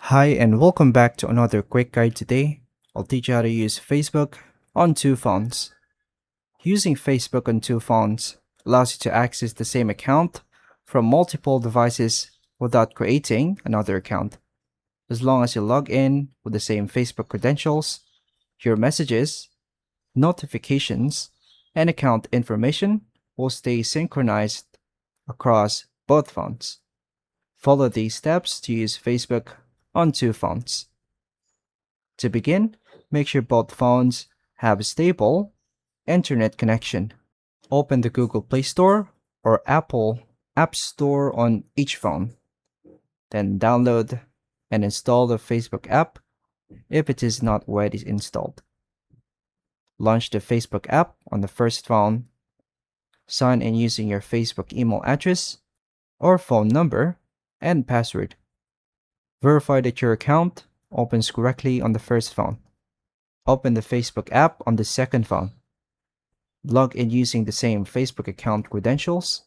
Hi and welcome back to another quick guide. Today, I'll teach you how to use Facebook on two phones. Using Facebook on two phones allows you to access the same account from multiple devices without creating another account. As long as you log in with the same Facebook credentials, your messages, notifications, and account information will stay synchronized across both phones. Follow these steps to use Facebook on two phones. To begin, make sure both phones have a stable internet connection. Open the Google Play Store or Apple App Store on each phone. Then download and install the Facebook app if it is not already installed. Launch the Facebook app on the first phone. Sign in using your Facebook email address or phone number and password. Verify that your account opens correctly on the first phone. Open the Facebook app on the second phone. Log in using the same Facebook account credentials.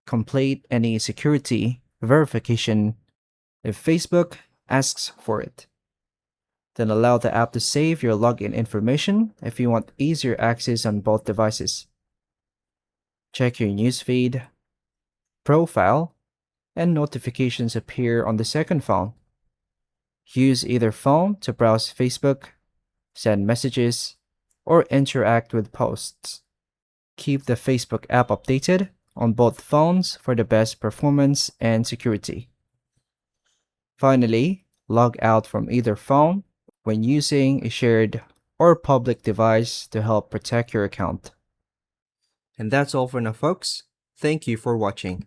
Complete any security verification if Facebook asks for it. Then allow the app to save your login information if you want easier access on both devices. Check your newsfeed, profile, and notifications appear on the second phone. Use either phone to browse Facebook, send messages, or interact with posts. Keep the Facebook app updated on both phones for the best performance and security. Finally, log out from either phone when using a shared or public device to help protect your account. And that's all for now, folks. Thank you for watching.